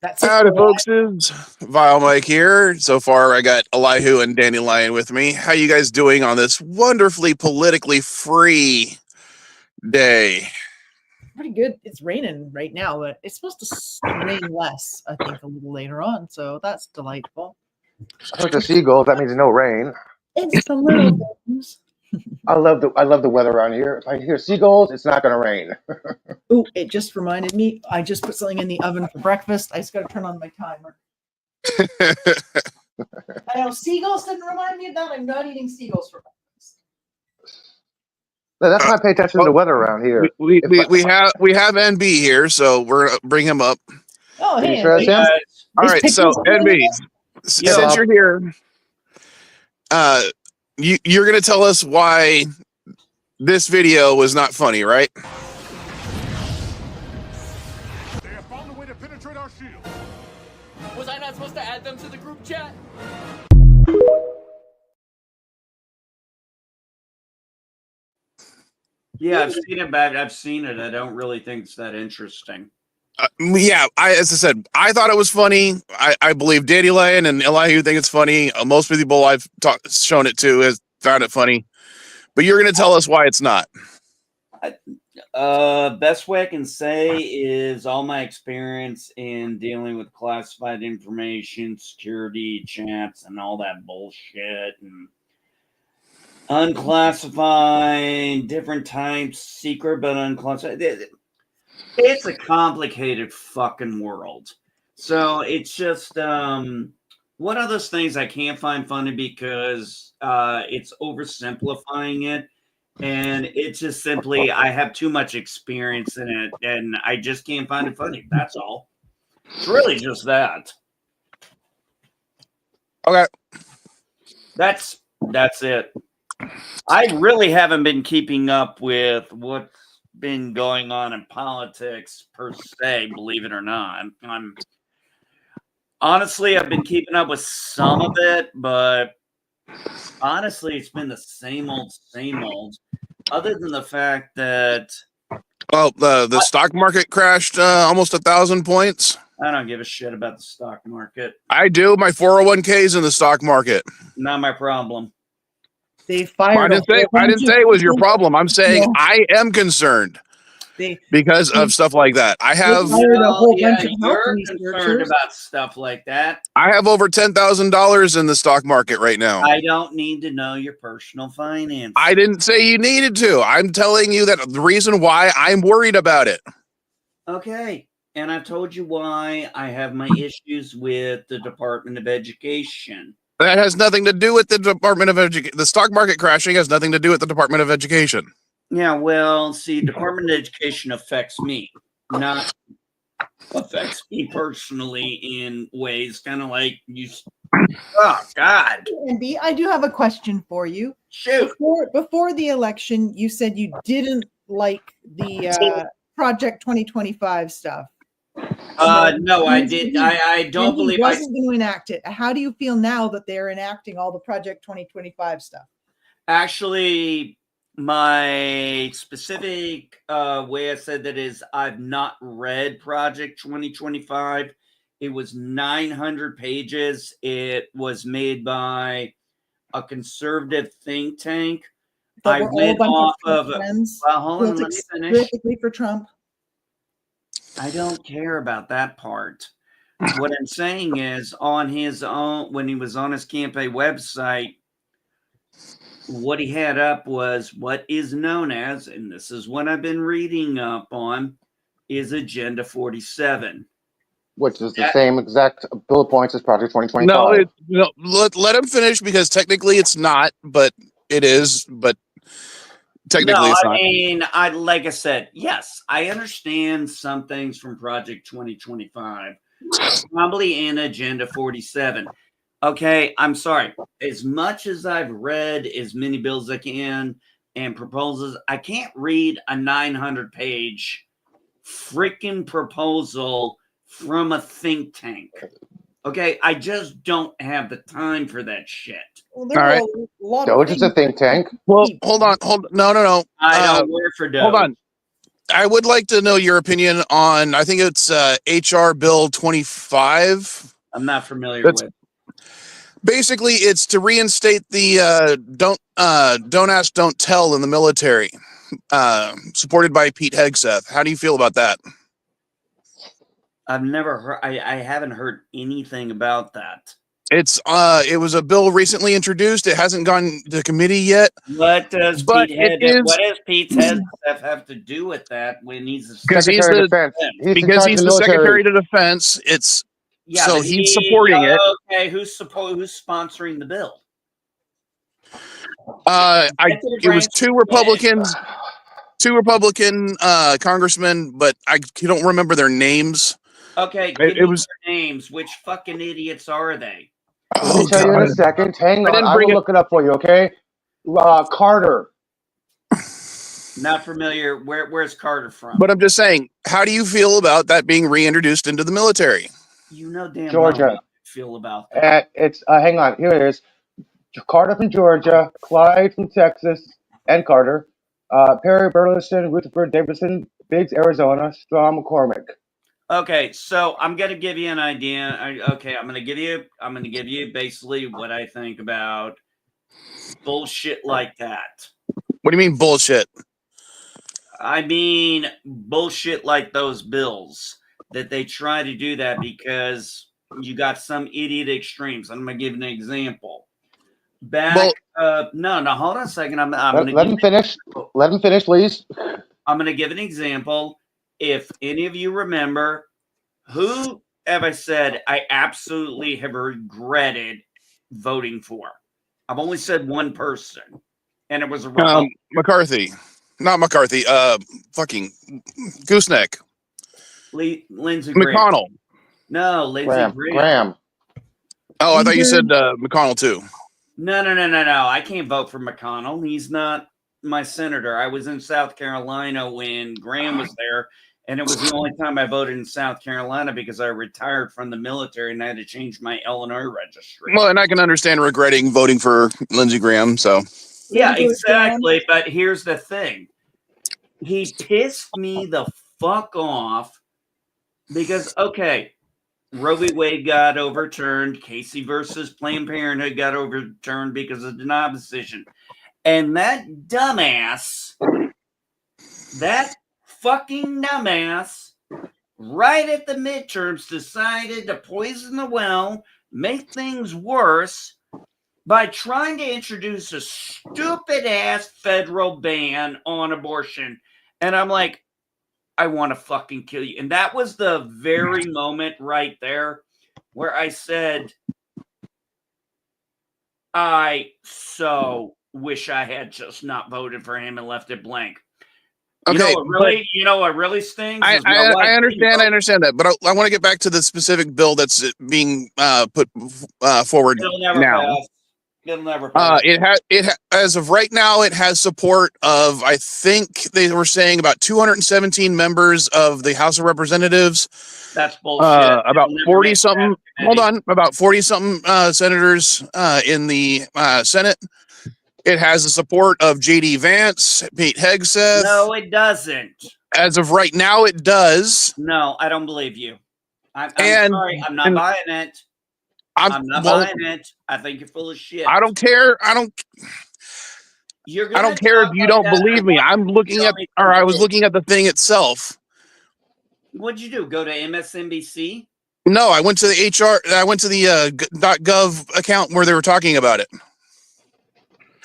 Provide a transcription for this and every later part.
That's it. Howdy, folks. It's Vile Mike here. So far, I got Elihu and Dandelion with me. How you guys doing on this wonderfully politically free day? Pretty good. It's raining right now, but it's supposed to rain less, I think, a little later on. So that's delightful. With the seagulls, that means no rain. It's the little things. I love the weather around here. If I hear seagulls, it's not going to rain. Oh, it just reminded me. I just put something in the oven for breakfast. I just got to turn on my timer. I know seagulls didn't remind me of that. I'm not eating seagulls for breakfast. No, that's why I pay attention to the weather around here. We have NB here, so we're gonna bring him up. Oh, Can you hey, show us him? All right, so NB, since you're here, you're gonna tell us why this video was not funny, right? They have found a way to penetrate our shield. Was I not supposed to add them to the group chat? Yeah, I've seen it, but I've seen it. I don't really think it's that interesting. Yeah, as I said, I thought it was funny. I believe Dandelion and Elihu think it's funny. Most people I've shown it to has found it funny. But you're going to tell us why it's not. Best way I can say is all my experience in dealing with classified information, security chats, and all that bullshit, and unclassified, different types, secret but unclassified. It's a complicated fucking world. So it's just one of those things I can't find funny because it's oversimplifying it. And it's just simply, I have too much experience in it and I just can't find it funny. That's all. It's really just that. Okay. That's it. I really haven't been keeping up with what's been going on in politics per se, believe it or not. Honestly, I've been keeping up with some of it, but honestly, it's been the same old, other than the fact that the stock market crashed almost 1,000 points. I don't give a shit about the stock market. I do. My 401k is in the stock market. Not my problem. They fired. I didn't say it was your problem. I'm saying I am concerned because of stuff like that. I have a whole bunch of you're concerned about stuff like that. I have over $10,000 in the stock market right now. I don't need to know your personal finance. I didn't say you needed to. I'm telling you that the reason why I'm worried about it. Okay. And I've told you why I have my issues with the Department of Education. That has nothing to do with the Department of Education. The stock market crashing has nothing to do with the Department of Education. Yeah, well, see, Department of Education affects me, not affects me personally in ways kind of like you. Oh, God. Andy, I do have a question for you. Shoot. Before the election, you said you didn't like the Project 2025 stuff. No, I did. I don't believe I wasn't going to enact it. How do you feel now that they're enacting all the Project 2025 stuff? Actually, my specific way I said that is I've not read Project 2025. It was 900 pages. It was made by a conservative think tank. I went off of well, hold on, let me finish. Specifically for Trump. I don't care about that part. What I'm saying is on his own, when he was on his campaign website, what he had up was what is known as, and this is what I've been reading up on, is Agenda 47. Which is the same exact bullet points as Project 2025. No, let him finish because technically it's not, but it is. But technically it's not. I mean, like I said, yes, I understand some things from Project 2025, probably in Agenda 47. Okay, I'm sorry. As much as I've read as many bills as I can and proposals, I can't read a 900-page freaking proposal from a think tank. Okay, I just don't have the time for that shit. Well, there are a lot Doge is a think tank. Well, hold on. No. I don't work for Doge. Hold on. I would like to know your opinion on. I think it's HR Bill 25. I'm not familiar That's with. basically it's to reinstate the don't ask, don't tell in the military, supported by Pete Hegseth. How do you feel about that? I've never heard. I haven't heard anything about that. It was a bill recently introduced. It hasn't gone to committee yet. What does But What does Pete Hegseth have to do with that when he's because he's Secretary the of Defense. He's in because charge he's of the military. Secretary of Defense. It's yeah, so he's supporting it. Okay, who's sponsoring the bill? It was two Republican congressmen, but I don't remember their names. Okay, It was their names. Which fucking idiots are they? Let me tell you in a second. Hang on. I will look it up for you, okay? Carter. Not familiar. Where's Carter from? But I'm just saying, how do you feel about that being reintroduced into the military? You know damn Georgia. well how I feel about that. It's hang on. Here it is. Carter from Georgia, Clyde from Texas, and Carter. Perry Burleson, Rutherford Davidson, Biggs, Arizona, Strom McCormick. Okay, so I'm gonna give you an idea. I'm gonna give you basically what I think about bullshit like that. What do you mean bullshit? I mean bullshit like those bills that they try to do that because you got some idiot extremes. I'm gonna give an example. No, hold on a second. Let him finish. Let him finish, please. I'm going to give an example. If any of you remember, who have I said I absolutely have regretted voting for? I've only said one person, and it was a Republican. McCarthy. Not McCarthy. Fucking Gooseneck. Lindsey Graham. McConnell. No, Lindsey Graham. Oh, I thought you said McConnell too. No. I can't vote for McConnell. He's not my senator. I was in South Carolina when Graham was there, and it was the only time I voted in South Carolina because I retired from the military and I had to change my Illinois registry. Well, and I can understand regretting voting for Lindsey Graham. So yeah, exactly. But here's the thing. He pissed me the fuck off because, okay, Roe v. Wade got overturned. Casey versus Planned Parenthood got overturned because of the denial decision. And that fucking dumbass, right at the midterms, decided to poison the well, make things worse by trying to introduce a stupid-ass federal ban on abortion. And I'm like, I want to fucking kill you. And that was the very moment right there where I said, I so wish I had just not voted for him and left it blank. Okay, you know what really stings? I understand that, but I want to get back to the specific bill that's being put forward now. It'll never pass. As of right now, it has support of, I think they were saying, about 217 members of the House of Representatives. That's bullshit. About 40 something. Hold on, about 40 something senators in the Senate. It has the support of J.D. Vance, Pete Hegseth. No, it doesn't. As of right now, it does. No, I don't believe you. I'm sorry. I'm not buying it. I'm not buying it. I think you're full of shit. I don't care. I don't care if you don't believe me. I was looking at the thing itself. What'd you do? Go to MSNBC? No, I went to the .gov account where they were talking about it.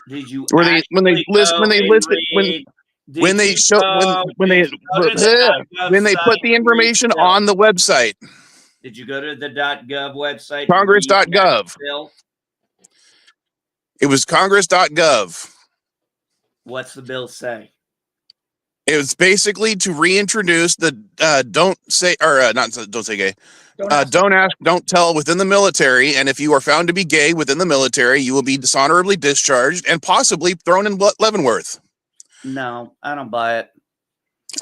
Did you? When they put the information on the website. Did you go to the .gov website? Congress.gov. It was Congress.gov. What's the bill say? It was basically to reintroduce the don't ask, don't tell within the military. And if you are found to be gay within the military, you will be dishonorably discharged and possibly thrown in Leavenworth. No, I don't buy it.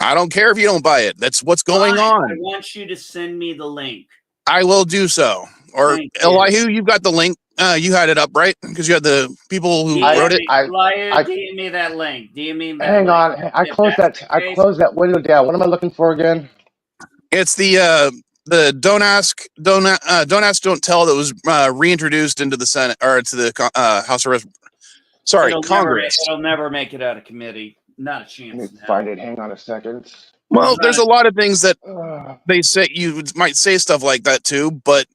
I don't care if you don't buy it. That's what's going on. I want you to send me the link. I will do so. Or Elihu, you've got the link. you had it up, right? Because you had the people who wrote it. DM me that link. DM me that Hang link. on, I closed that window down. What am I looking for again? It's the don't ask, don't tell that was reintroduced into the Senate or to the House of Congress. It'll never make it out of committee. Not a chance. Let me find it. Hang on a second. Well, there's a lot of things that they say you might say stuff like that too, but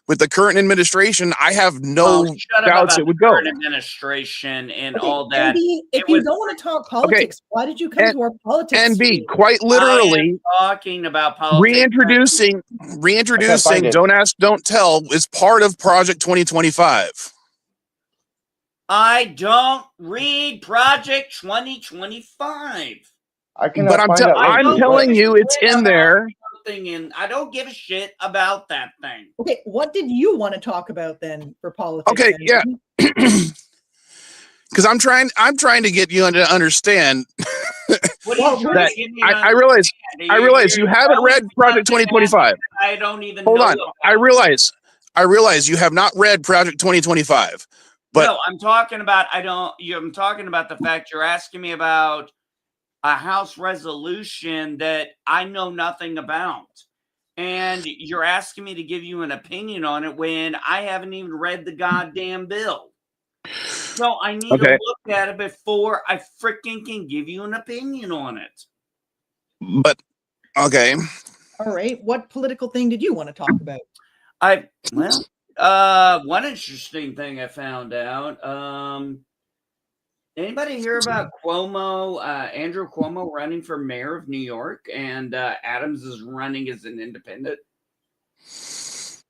with the current administration, I have no doubts it would go. Administration and all that. If you don't want to talk politics, why did you come to our politics? And B, quite literally, talking about politics. Reintroducing Don't Ask, Don't Tell is part of Project 2025. I don't read Project 2025. But I'm telling you, it's in there. And I don't give a shit about that thing. Okay, what did you want to talk about then for politics? Okay, yeah. Because I'm trying to get you to understand that I realize you haven't read Project 2025. I don't even hold on. I realize you have not read Project 2025. But no, I'm talking about I'm talking about the fact you're asking me about a House resolution that I know nothing about. And you're asking me to give you an opinion on it when I haven't even read the goddamn bill. So I need to look at it before I freaking can give you an opinion on it. But, okay. All right. What political thing did you want to talk about? One interesting thing I found out, anybody hear about Cuomo, Andrew Cuomo running for mayor of New York, and Adams is running as an independent?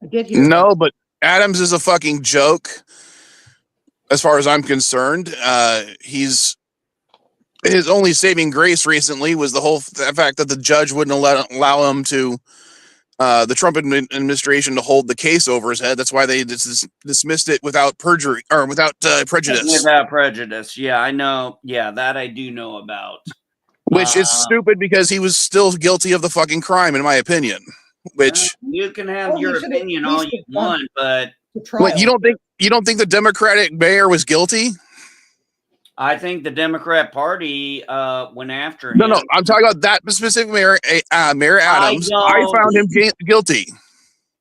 I did hear but Adams is a fucking joke. As far as I'm concerned, his only saving grace recently was the fact that the judge wouldn't allow him to the Trump administration to hold the case over his head. That's why they dismissed it without perjury or without prejudice. Without prejudice, yeah, I know. Yeah, that I do know about. Which is stupid because he was still guilty of the fucking crime, in my opinion. Which you can have your opinion all you want, but you don't think the Democratic mayor was guilty? I think the Democrat Party went after him. No, I'm talking about that specific mayor, Mayor Adams. I found him guilty.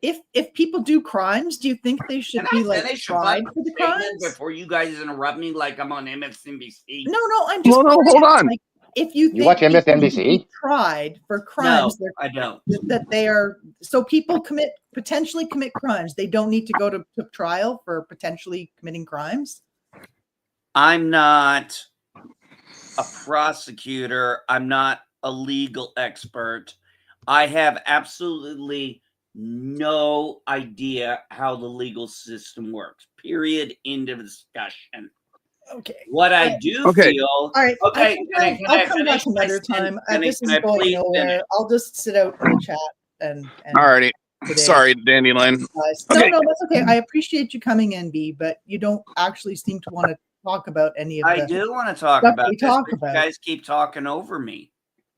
If people do crimes, do you think they should be tried for the crimes? Before you guys interrupt me, like I'm on MSNBC. No, I'm just. No, hold on. Like, if you watch MSNBC, tried for crimes, no, I don't. That they are so people potentially commit crimes. They don't need to go to trial for potentially committing crimes. I'm not a prosecutor. I'm not a legal expert. I have absolutely no idea how the legal system works. Period. End of discussion. Okay. What I do feel. All right. Okay. I'll come back another time. This is going nowhere. I'll just sit out in the chat and Alrighty. Sorry, Dandelion. No, that's okay. I appreciate you coming in, B, but you don't actually seem to want to talk about any of I do want to talk about this. You guys keep talking over me.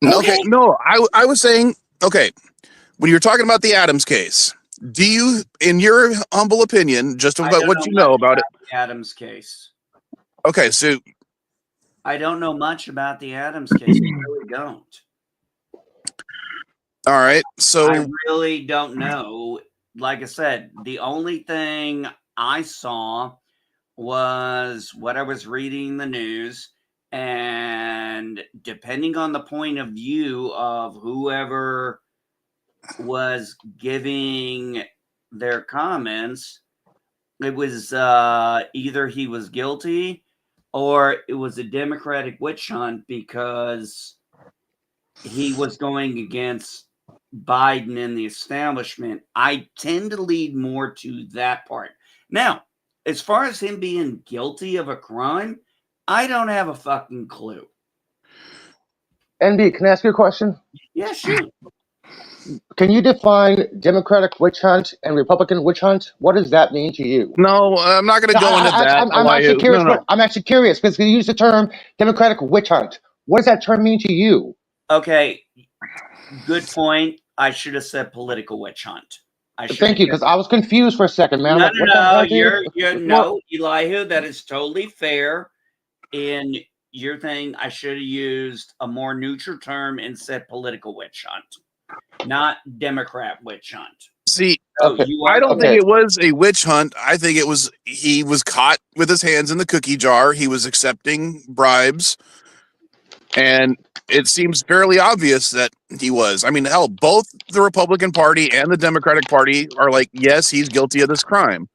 Okay. No, I was saying, when you're talking about the Adams case, do you, in your humble opinion, just about what you know about it? The Adams case. Okay, so I don't know much about the Adams case. I really don't. All right, so I really don't know. Like I said, the only thing I saw was what I was reading in the news, and depending on the point of view of whoever was giving their comments, it was either he was guilty or it was a Democratic witch hunt because he was going against Biden and the establishment. I tend to lead more to that part. Now, as far as him being guilty of a crime, I don't have a fucking clue. NB, can I ask you a question? Yeah, sure. Can you define Democratic witch hunt and Republican witch hunt? What does that mean to you? No, I'm not going to go into that. I'm actually curious. No. I'm actually curious because you use the term Democratic witch hunt. What does that term mean to you? Okay, good point. I should have said political witch hunt. Thank you, because I was confused for a second, man. I'm No, like, no, what the no. hell, dude? You're no, Elihu. That is totally fair. In your thing, I should have used a more neutral term and said political witch hunt, not Democrat witch hunt. See, So Okay. you I are don't think Okay. it was a witch hunt. I think it was he was caught with his hands in the cookie jar. He was accepting bribes, and it seems fairly obvious that he was. I mean, hell, both the Republican Party and the Democratic Party are like, yes, he's guilty of this crime.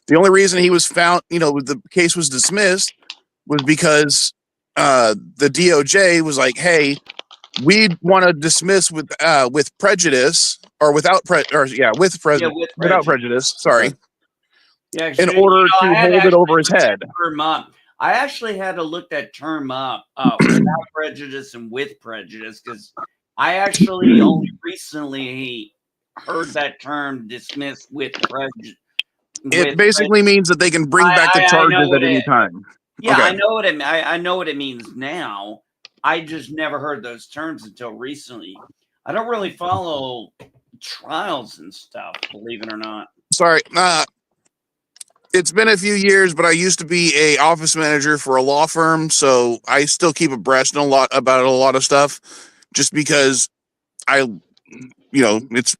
The only reason he was found, the case was dismissed was because the DOJ was like, hey, we want to dismiss with prejudice or without without prejudice. Sorry, Okay. Yeah, in order to hold it over his head. Term up. I actually had to look that term up without prejudice and with prejudice because I actually only recently heard that term dismissed with prejudice. It basically means that they can bring back the charges at any time. Yeah, okay. I know what I know what it means now. I just never heard those terms until recently. I don't really follow trials and stuff, believe it or not. Sorry, it's been a few years, but I used to be a office manager for a law firm, so I still keep abreast about a lot of stuff, just because it's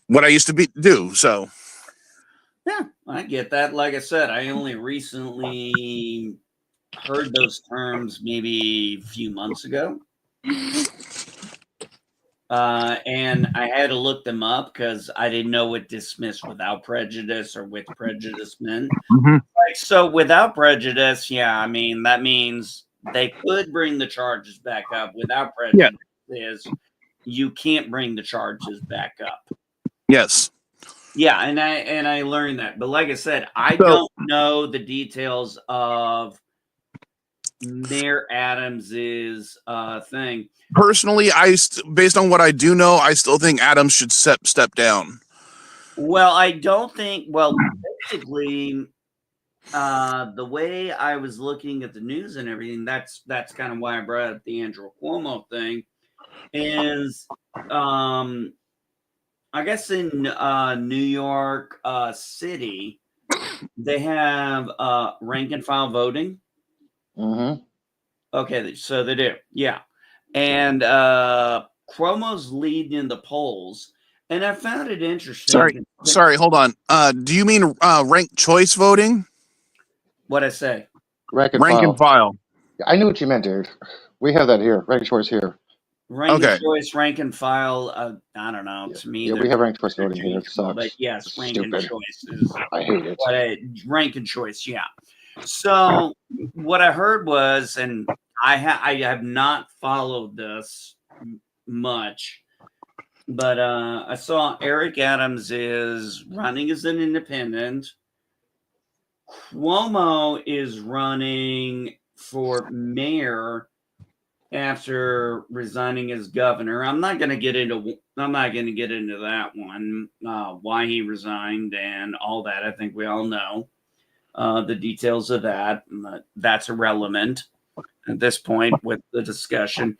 what I used to do. So yeah, I get that. Like I said, I only recently heard those terms maybe a few months ago. And I had to look them up because I didn't know what dismissed without prejudice or with prejudice meant. Like, so without prejudice, yeah, I mean, that means they could bring the charges back up. Without prejudice is you can't bring the charges back up. Yes. Yeah, and I learned that. But like I said, I don't know the details of Mayor Adams's thing. Personally, based on what I do know, I still think Adams should step down. Well, I don't think. Well, basically, the way I was looking at the news and everything, that's kind of why I brought up the Andrew Cuomo thing. Is I guess in New York City, they have rank and file voting. Mm-hmm. Okay, so they do, yeah. And Cuomo's leading in the polls, and I found it interesting. Sorry, hold on. Do you mean ranked choice voting? What I say? Rank and file. I knew what you meant, dude. We have that here. Rank choice here. Rank and choice, rank and file. I don't know. To me, we have rank choice voting here. It sucks. But yes, rank and choice is. I hate it. Rank and choice, yeah. So what I heard was, and I have not followed this much, but I saw Eric Adams is running as an independent. Cuomo is running for mayor after resigning as governor. I'm not going to get into that one, why he resigned and all that. I think we all know the details of that. That's irrelevant at this point with the discussion.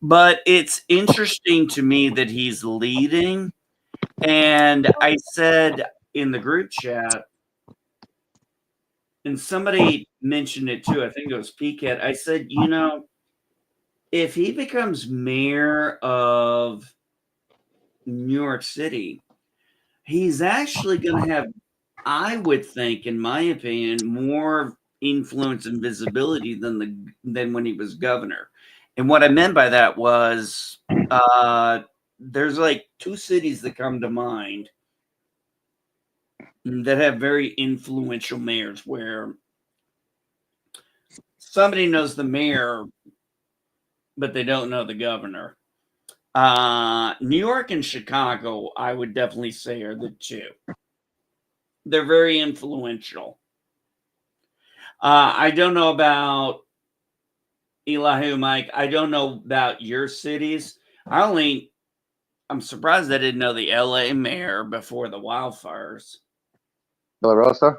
But it's interesting to me that he's leading. And I said in the group chat, and somebody mentioned it too, I think it was PCAT. I said, if he becomes mayor of New York City, he's actually going to have, I would think, in my opinion, more influence and visibility than when he was governor. And what I meant by that was there's like two cities that come to mind that have very influential mayors where somebody knows the mayor, but they don't know the governor. New York and Chicago, I would definitely say, are the two. They're very influential. I don't know about Elihu, Mike. I don't know about your cities. I'm surprised I didn't know the LA mayor before the wildfires. Villa Rosa?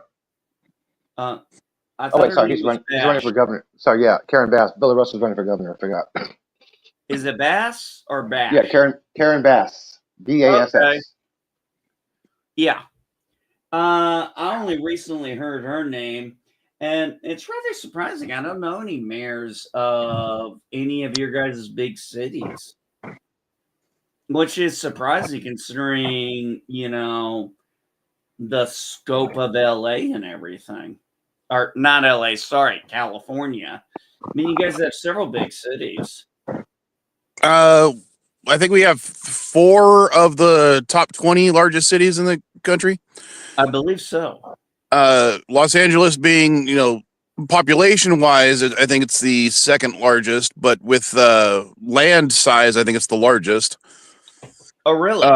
Sorry, he's running for governor. Sorry, yeah, Karen Bass. Villa Rosa's running for governor. I forgot. Is it Bass or Bash? Yeah, Karen Bass. BASS. Okay. Yeah. I only recently heard her name, and it's rather surprising. I don't know any mayors of any of your guys' big cities, which is surprising considering, the scope of LA and everything. Or not LA, sorry, California. I mean, you guys have several big cities. I think we have 4 of the top 20 largest cities in the country. I believe so. Los Angeles being, population wise, I think it's the second largest, but with land size, I think it's the largest. Oh, really?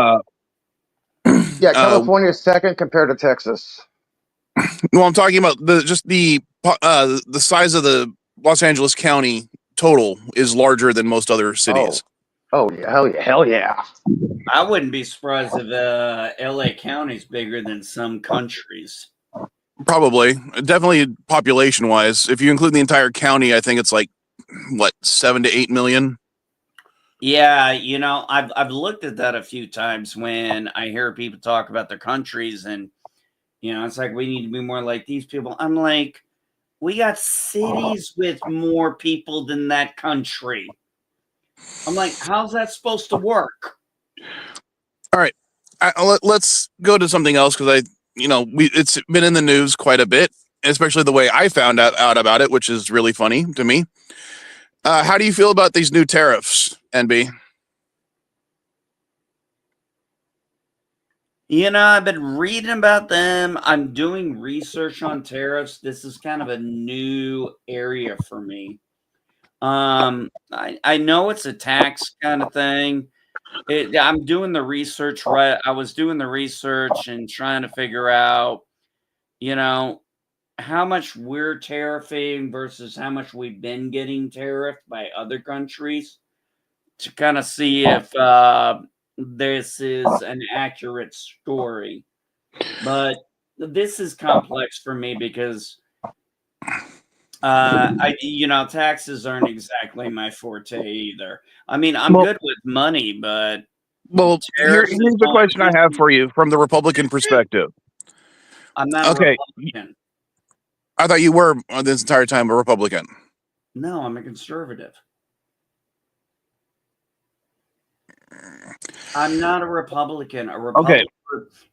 Yeah, California is second compared to Texas. Well, I'm talking about the size of the Los Angeles County total is larger than most other cities. Oh yeah, hell yeah. I wouldn't be surprised if LA County is bigger than some countries. Probably, definitely population wise. If you include the entire county, I think it's like 7 to 8 million. Yeah, I've looked at that a few times when I hear people talk about their countries, and it's like we need to be more like these people. I'm like, we got cities with more people than that country. I'm like, how's that supposed to work? All right, let's go to something else because it's been in the news quite a bit, especially the way I found out about it, which is really funny to me. How do you feel about these new tariffs, NB? I've been reading about them. I'm doing research on tariffs. This is kind of a new area for me. I know it's a tax kind of thing. I'm doing the research, right? I was doing the research and trying to figure out, how much we're tariffing versus how much we've been getting tariffed by other countries to kind of see if this is an accurate story. But this is complex for me because taxes aren't exactly my forte either. I mean, I'm good with money, but here's the question I have for you from the Republican perspective. I'm not a Republican. I thought you were this entire time a Republican. No, I'm a conservative. I'm not a Republican. Okay.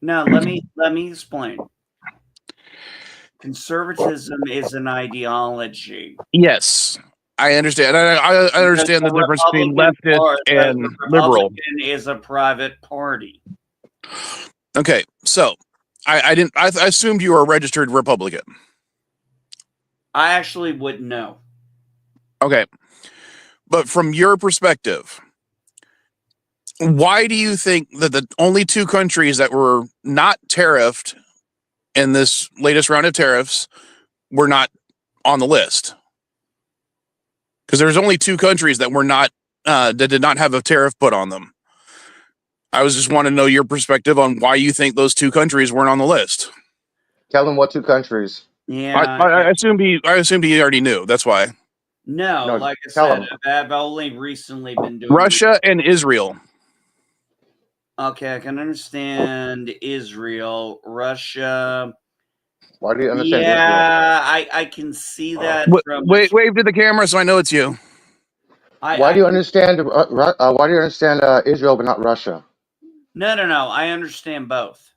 No, let me explain. Conservatism is an ideology. Yes, I understand. I understand the difference between leftist and liberal. Republican is a private party. Okay, so I assumed you were a registered Republican. I actually wouldn't know. Okay, but from your perspective, why do you think that the only 2 countries that were not tariffed in this latest round of tariffs were not on the list? Because there's only 2 countries that were not that did not have a tariff put on them. I was just want to know your perspective on why you think those 2 countries weren't on the list. Tell them what 2 countries. Yeah, I assumed he already knew. That's why. No, like I said, I've only recently been doing Russia and Israel. Okay, I can understand Israel, Russia. Why do you understand Israel? Yeah, I can see that. Wave to the camera so I know it's you. Why do you understand Israel but not Russia? No. I understand both.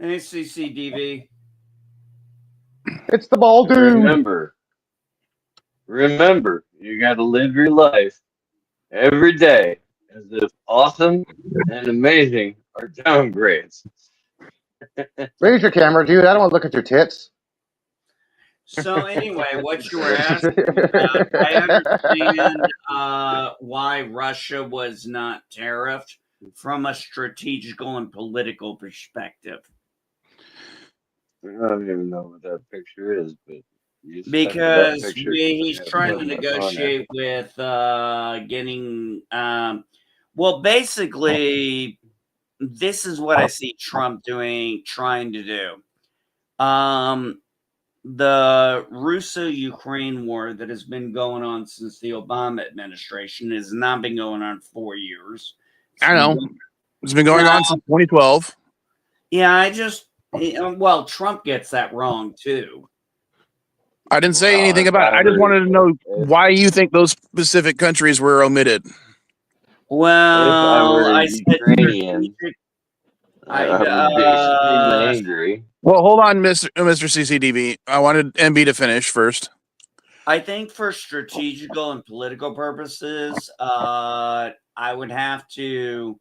ACCDV. It's the ball dude. Remember, you got to live your life every day as if awesome and amazing are downgrades. Raise your camera, dude. I don't want to look at your tits. So anyway, what you were asking about, I understand why Russia was not tariffed from a strategical and political perspective. I don't even know what that picture is, but because he's trying to negotiate with getting basically this is what I see Trump trying to do. the Russo-Ukraine war that has been going on since the Obama administration has not been going on 4 years. I know. It's been going on since 2012. Yeah, well, Trump gets that wrong too. I didn't say anything about it. I just wanted to know why you think those specific countries were omitted. Well, I said Ukrainian, I would be extremely angry. Well, hold on, Mr. CCDB. I wanted MB to finish first. I think for strategical and political purposes, I would have to.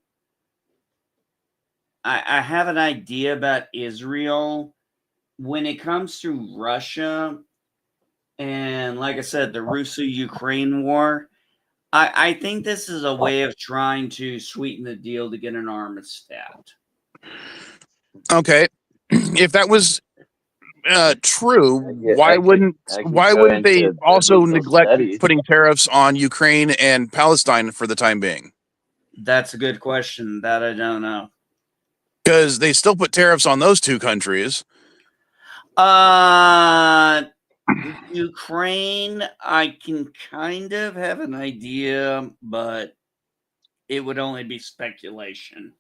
I have an idea about Israel when it comes to Russia, and like I said, the Russo-Ukraine war. I think this is a way of trying to sweeten the deal to get an armistice. Okay, if that was true, why wouldn't they also neglect putting tariffs on Ukraine and Palestine for the time being? That's a good question. That I don't know. Because they still put tariffs on those two countries. Ukraine, I can kind of have an idea, but it would only be speculation.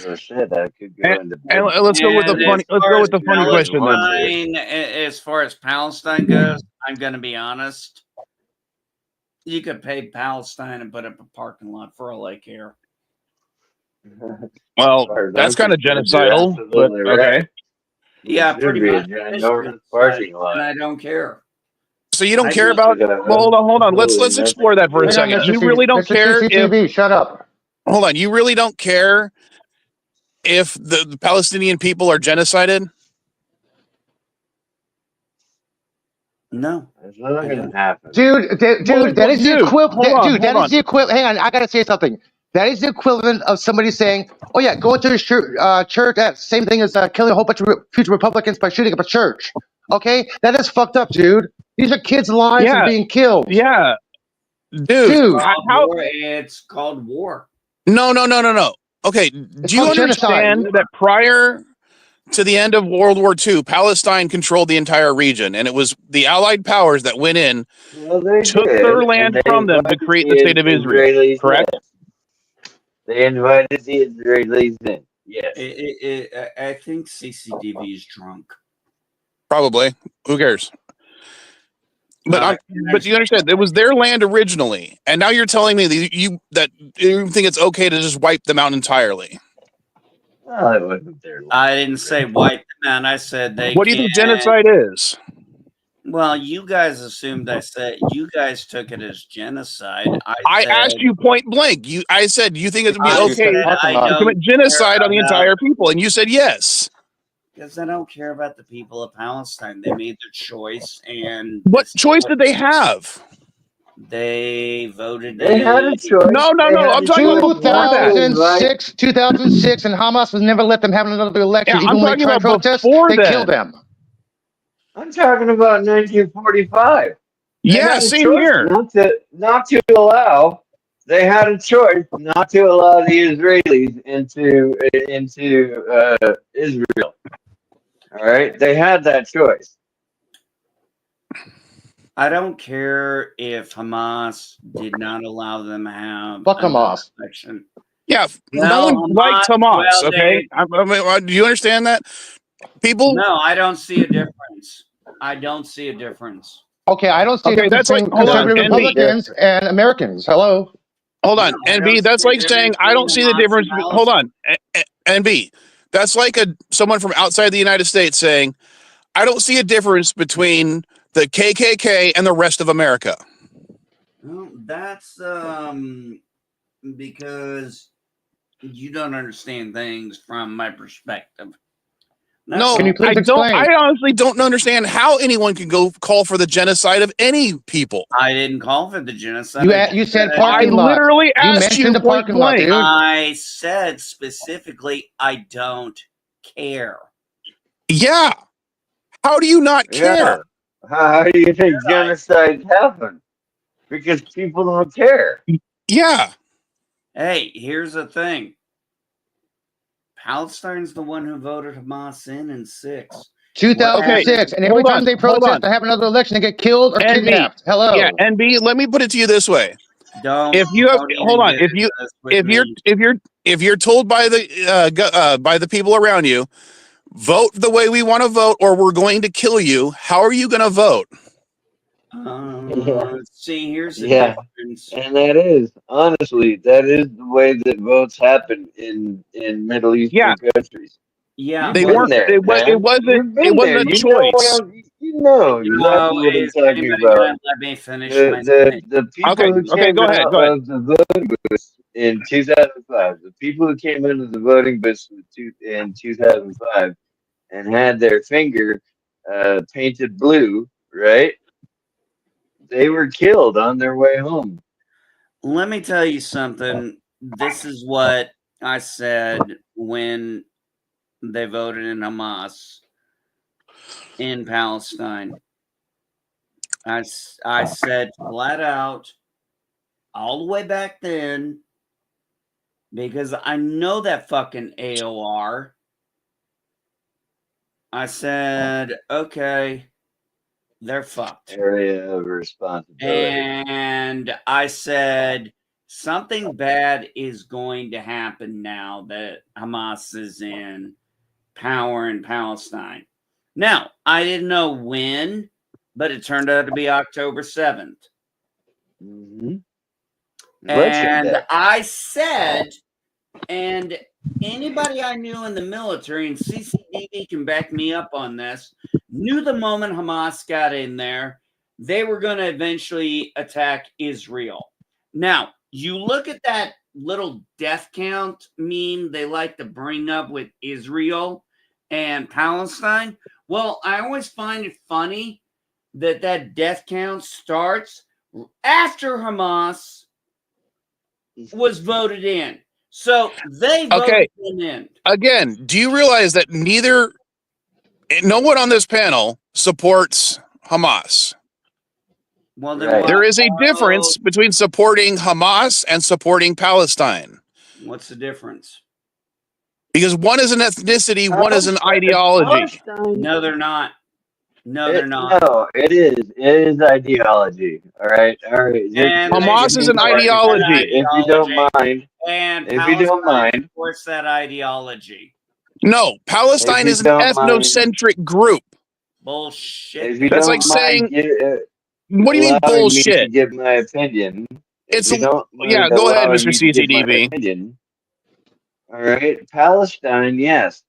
That could go into. And let's go with the funny. Let's go with the funny question then. As far as Palestine goes, I'm going to be honest. You could pay Palestine and put up a parking lot for all I care. Well, that's kind of genocidal, but okay. Yeah, pretty much. Parking lot. And I don't care. So you don't care about? Well, hold on. Let's explore that for a second. You really don't care if? Shut up. Hold on. You really don't care if the Palestinian people are genocided? No, it's not going to happen, dude. That is the equivalent. Dude, that is the equivalent. Hang on, I gotta say something. That is the equivalent of somebody saying, "Oh yeah, going to the church." That same thing as killing a whole bunch of future Republicans by shooting up a church. Okay, that is fucked up, dude. These are kids' lives are being killed. Yeah, dude. How? It's called war. No. Okay, do you understand that prior to the end of World War II, Palestine controlled the entire region, and it was the Allied powers that went in, took their land from them to create the state of Israel, correct? They invited the Israelis in. Yes. I think CCDV is drunk. Probably. Who cares? But but you understand, it was their land originally, and now you're telling me that you think it's okay to just wipe them out entirely. Well, it wasn't their land. I didn't say wipe them out. I said they. What do you think genocide is? Well, you guys assumed I said you guys took it as genocide. I asked you point blank. I said you think it would be okay to commit genocide on the entire people, and you said yes. Because I don't care about the people of Palestine. They made their choice, and what choice did they have? They voted. They had a choice. No. I'm talking about 2006, and Hamas was never let them have another election. Yeah, I'm talking about protest, before they killed them. I'm talking about 1945. Yeah, same here. Not to allow. They had a choice not to allow the Israelis into Israel. All right, they had that choice. I don't care if Hamas did not allow them to have. Fuck Hamas. Election. Yeah, no one liked Hamas. Okay, do you understand that? People. No, I don't see a difference. Okay, I don't see a difference between conservative Republicans and Americans. Hello. Hold on, NB. That's like saying I don't see the difference. Hold on, NB. That's like someone from outside the United States saying, I don't see a difference between the KKK and the rest of America. Well, that's because you don't understand things from my perspective. No, can you please explain? I honestly don't understand how anyone can go call for the genocide of any people. I didn't call for the genocide. You said parking lot. I literally asked you point blank. I said specifically, I don't care. Yeah. How do you not care? Yeah. How do you think genocide happened? Because people don't care. Yeah. Hey, here's the thing. Palestine's the one who voted Hamas in 6. 2006, and every time they protest to have another election, they get killed or kidnapped. Hello. Yeah, NB. Let me put it to you this way: Don't. if you have, don't hold even on, get into this with me. if you're told by the people around you, vote the way we want to vote, or we're going to kill you. How are you going to vote? See, here's the Yeah. difference. And that is honestly that is the way that votes happen in Middle Eastern countries. Yeah, You've They been weren't. there, It man. You've wasn't been there. a You know choice. you know exactly what I'm is talking anybody about. gonna let me finish my The people who came go out ahead. of the voting booths in 2005, the people who came into the voting booths in 2005 and had their finger painted blue, right? They were killed on their way home. Let me tell you something. This is what I said when they voted in Hamas in Palestine. I said flat out, all the way back then, because I know that fucking AOR. I said, okay, they're fucked. Area of responsibility. And I said, something bad is going to happen now that Hamas is in power in Palestine. Now, I didn't know when, but it turned out to be October 7th. Mm-hmm. And I said, and anybody I knew in the military, and CCDB can back me up on this, knew the moment Hamas got in there, they were going to eventually attack Israel. Now, you look at that little death count meme they like to bring up with Israel and Palestine. Well, I always find it funny that death count starts after Hamas was voted in. So they voted him in. Again, do you realize that no one on this panel supports Hamas? Well, then there is a difference between supporting Hamas and supporting Palestine. What's the difference? Because one is an ethnicity, one is an ideology. No, they're not. No, they're not. No, it is. It is ideology. All right. Hamas is an ideology. If you don't mind, and if you don't mind, supports that ideology. No, Palestine is an ethnocentric group. Bullshit. That's like saying, what do you mean bullshit? Me to give my opinion. Go ahead, Mr. CCDB. All right, Palestine. Yes,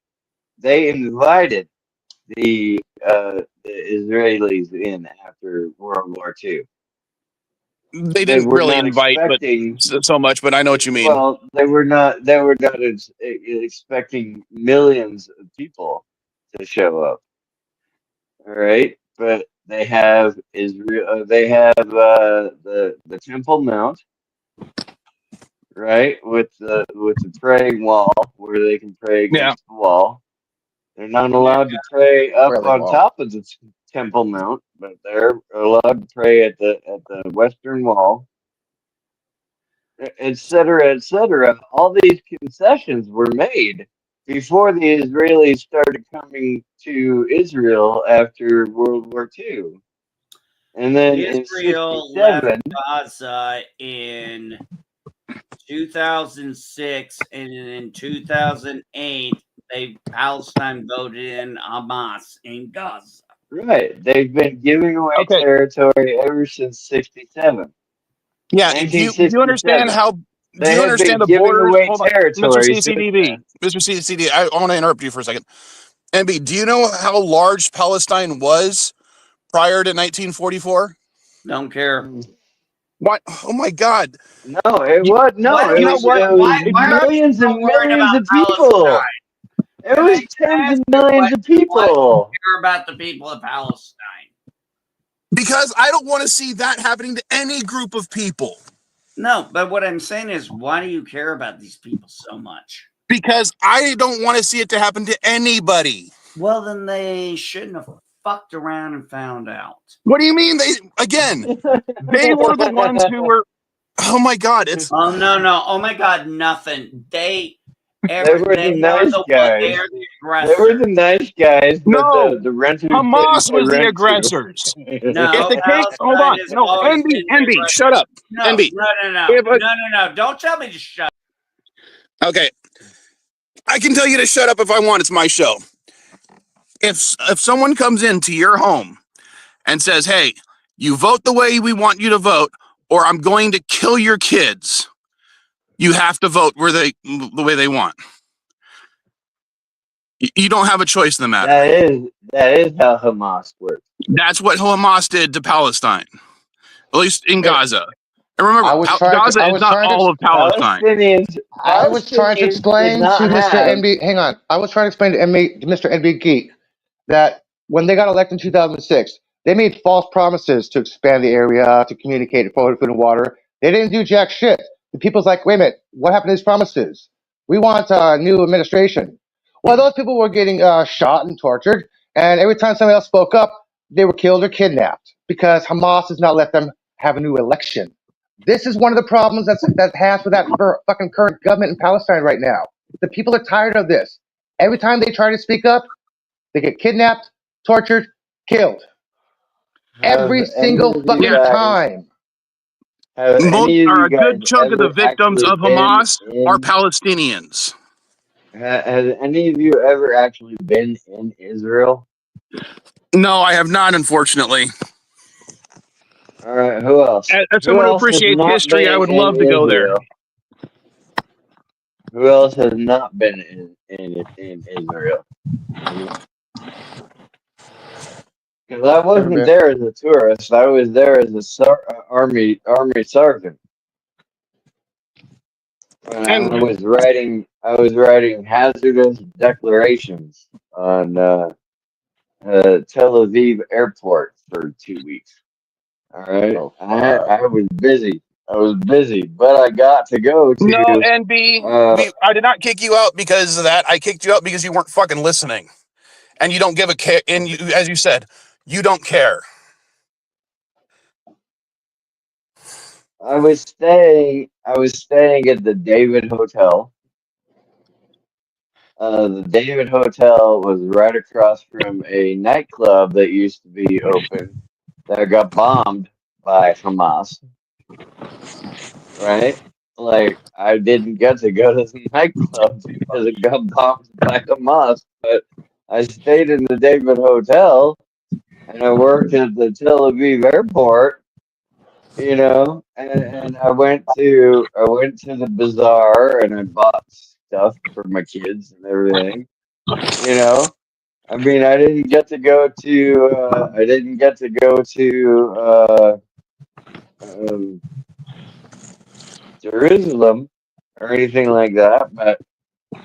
they invited the Israelis in after World War II. They didn't really invite, but so much. But I know what you mean. Well, they were not. They were not expecting millions of people to show up. All right, but they have Israel. They have the Temple Mount, right, with the praying wall where they can pray against the wall. They're not allowed to pray up on top of the Temple Mount, but they're allowed to pray at the Western Wall, etc., etc. All these concessions were made before the Israelis started coming to Israel after World War II. And then Israel left Gaza in 2006, and in 2008, Palestine voted in Hamas in Gaza. Right. They've been giving away territory ever since 67. Yeah. Do you understand how? Do you understand the borders? Hold on, Mr. CCDB. Mr. CCDB, I want to interrupt you for a second. MB, do you know how large Palestine was prior to 1944? Don't care. What? Oh my God! No, it was millions and millions of people. It was tens of millions of people. Care about the people of Palestine. Because I don't want to see that happening to any group of people. No, but what I'm saying is, why do you care about these people so much? Because I don't want to see it to happen to anybody. Well, then they shouldn't have fucked around and found out. What do you mean? They were the ones who were. Oh my God! Oh no! Oh my God! Nothing. They They were the nice guys. They are the aggressor. They were the nice guys, but No, the renters Hamas didn't was the rent to. aggressors. No, If the case, hold Palestine on, has no, always been the NB, aggressor. shut up, No, NB. no. Don't tell me to shut up. Okay, I can tell you to shut up if I want. It's my show. If someone comes into your home and says, "Hey, you vote the way we want you to vote, or I'm going to kill your kids," you have to vote the way they want. You don't have a choice in the matter. That is how Hamas works. That's what Hamas did to Palestine, at least in Gaza. And remember, Gaza is not all of Palestine. I was trying to explain to Mr. have- NB. Hang on. I was trying to explain to Mr. NB Geek that when they got elected in 2006, they made false promises to expand the area, to communicate food and water. They didn't do jack shit. The people's like, wait a minute, what happened to these promises? We want a new administration. Well, those people were getting shot and tortured, and every time somebody else spoke up, they were killed or kidnapped because Hamas does not let them have a new election. This is one of the problems that has with that fucking current government in Palestine right now. The people are tired of this. Every time they try to speak up, they get kidnapped, tortured, killed. Every single fucking time. Have A any of you good guys chunk of the ever victims actually of Hamas been are in- Palestinians. Has any of you ever actually been in Israel? No, I have not, unfortunately. All right, who else? As someone who appreciates history, I would love to go there. Who else has not been in Israel? Because I wasn't there as a tourist. I was there as a army sergeant. I was writing hazardous declarations on Tel Aviv airport for 2 weeks. All right, I was busy. But I got to go to. No, NB, I did not kick you out because of that. I kicked you out because you weren't fucking listening, and you don't give a care. And you, as you said, you don't care. I was staying at the David Hotel. The David Hotel was right across from a nightclub that used to be open that got bombed by Hamas. Right? Like, I didn't get to go to the nightclub because it got bombed by Hamas, but I stayed in the David Hotel and I worked at the Tel Aviv airport, you know, and I went to the bazaar and I bought stuff for my kids and everything, you know. I mean, I didn't get to go to Jerusalem or anything like that, but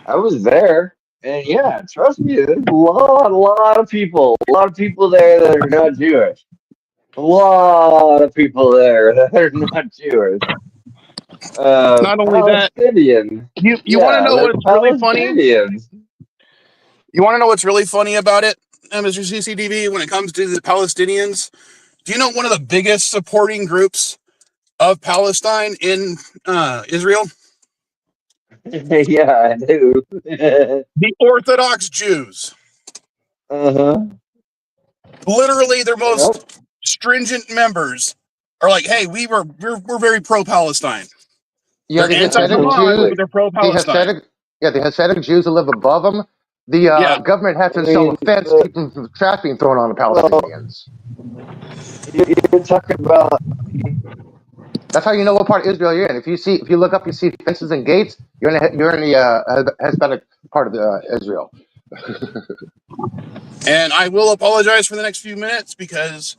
I was there, and yeah, trust me, there's a lot of people there that are not Jewish. A lot of people there that are not Jewish. Not only that, you want to know what's really funny? You want to know what's really funny about it, Mr. CCDV, when it comes to the Palestinians? Do you know one of the biggest supporting groups of Palestine in Israel? Yeah, I do. The Orthodox Jews. Literally, their most stringent members are like, "Hey, we're very pro-Palestine." Yeah, They're the Hasidic Jews. but they're pro-Palestine. The Hasidic Jews who live above them. The government has to install a fence to keep them from trash being thrown on the Palestinians. You're talking about. That's how you know what part of Israel you're in. If you look up, you see fences and gates. You're in the Hasidic part of Israel. And I will apologize for the next few minutes because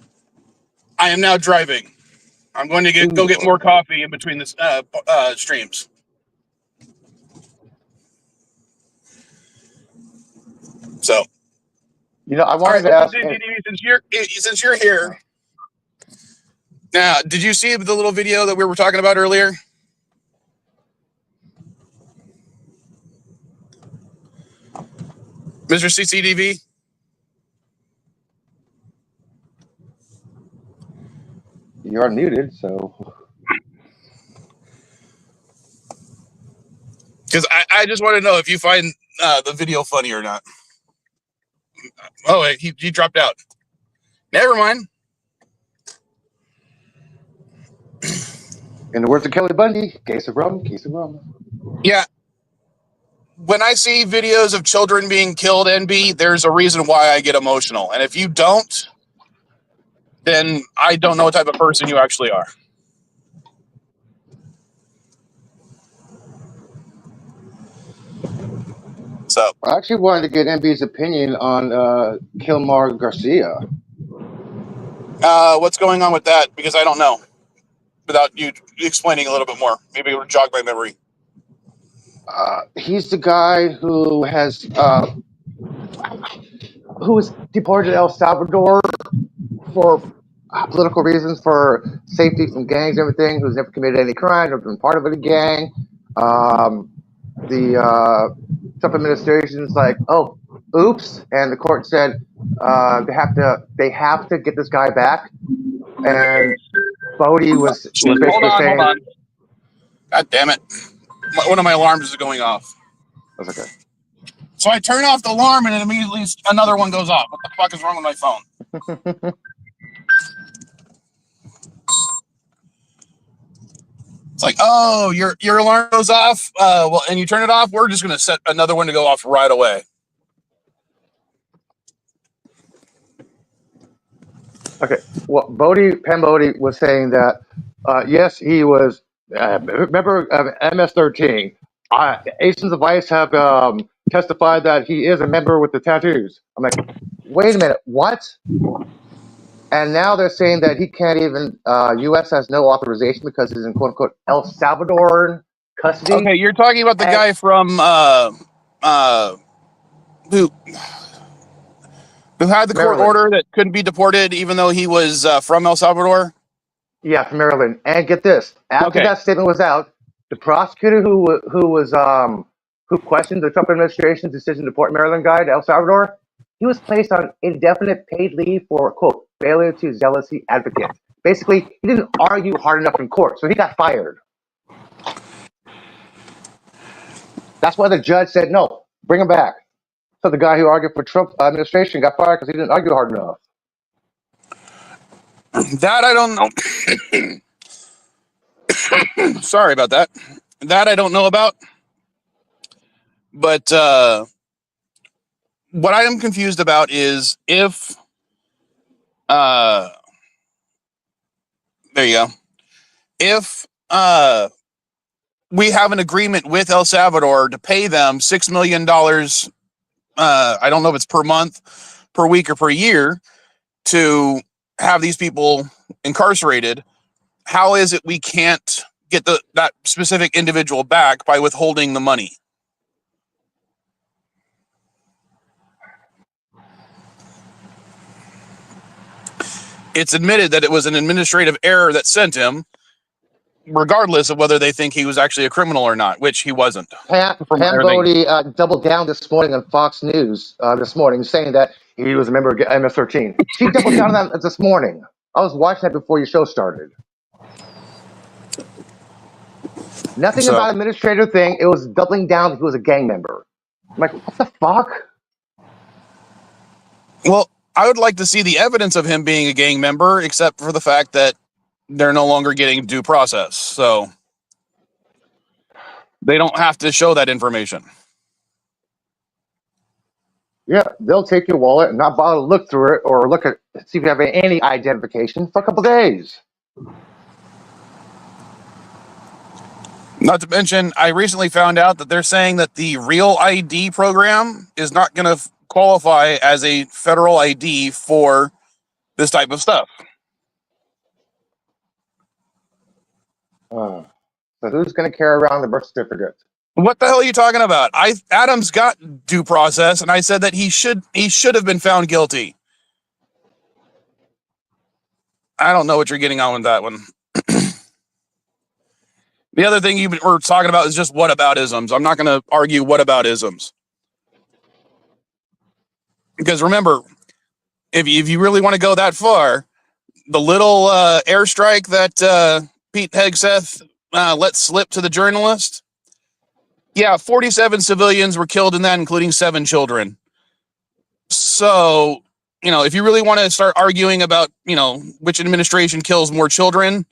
I am now driving. I'm going to go get more coffee in between the streams. So, I wanted to ask. Since you're here, now, did you see the little video that we were talking about earlier? Mr. CCDV? You're unmuted, so. Because I just want to know if you find the video funny or not. Oh, wait, he dropped out. Never mind. In the words of Kelly Bundy, case of rum, case of rum. Yeah. When I see videos of children being killed, NB, there's a reason why I get emotional. And if you don't, then I don't know what type of person you actually are. So I actually wanted to get MB's opinion on Kilmar Garcia. what's going on with that? Because I don't know. Without you explaining a little bit more, maybe it would jog my memory. He's the guy who was deported to El Salvador for political reasons, for safety from gangs and everything, who's never committed any crime, never been part of any gang. The Trump administration's like, oh, oops, and the court said they have to get this guy back. And Bodie was basically saying, hold on. God damn it. One of my alarms is going off. That's okay. So I turn off the alarm and then immediately another one goes off. What the fuck is wrong with my phone? It's like, oh, your alarm goes off. Well, and you turn it off. We're just gonna set another one to go off right away. Okay. Well, Penn Bodie was saying that yes, he was a member of MS-13. Agents of ICE have testified that he is a member with the tattoos. I'm like, wait a minute, what? And now they're saying that he can't even. U.S. has no authorization because he's in quote unquote El Salvadoran custody. Okay, you're talking about the guy from who had the court order that couldn't be deported even though he was from El Salvador? Yeah, from Maryland. And get this, after that statement was out, the prosecutor who questioned the Trump administration's decision to deport Maryland guy to El Salvador, he was placed on indefinite paid leave for, quote, failure to zealously advocate. Basically, he didn't argue hard enough in court, so he got fired. That's why the judge said, no, bring him back. So the guy who argued for Trump administration got fired because he didn't argue hard enough. That I don't know. Sorry about that. That I don't know about. But what I am confused about is if there you go. If we have an agreement with El Salvador to pay them $6 million, I don't know if it's per month, per week, or per year, to have these people incarcerated, how is it we can't get that specific individual back by withholding the money? It's admitted that it was an administrative error that sent him, regardless of whether they think he was actually a criminal or not, which he wasn't. Pam Bodie doubled down this morning on Fox News this morning, saying that he was a member of MS-13. She doubled down on that this morning. I was watching that before your show started. Nothing about an administrative thing. It was doubling down that he was a gang member. I'm like, what the fuck? Well, I would like to see the evidence of him being a gang member, except for the fact that they're no longer getting due process. So they don't have to show that information. Yeah, they'll take your wallet and not bother to look through it or look at see if you have any identification for a couple days. Not to mention, I recently found out that they're saying that the Real ID program is not going to qualify as a federal ID for this type of stuff. So who's going to carry around the birth certificate? What the hell are you talking about? Adams got due process, and I said that he should have been found guilty. I don't know what you're getting on with that one. The other thing you were talking about is just whataboutisms. I'm not going to argue whataboutisms. Because remember, if you really want to go that far, the little airstrike that Pete Hegseth let slip to the journalist, Yeah, 47 civilians were killed in that, including 7 children. So, if you really want to start arguing about, which administration kills more children,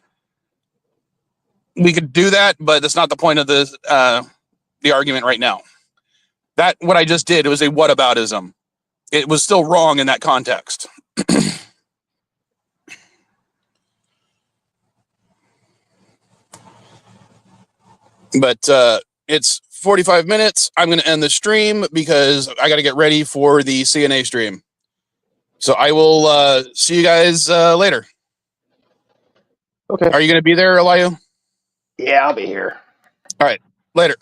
we could do that, but that's not the point of the argument right now. That, what I just did, it was a whataboutism. It was still wrong in that context. But it's 45 minutes. I'm going to end the stream because I got to get ready for the CNA stream. So I will see you guys later. Okay. Are you going to be there, Eliu? Yeah, I'll be here. All right. Later.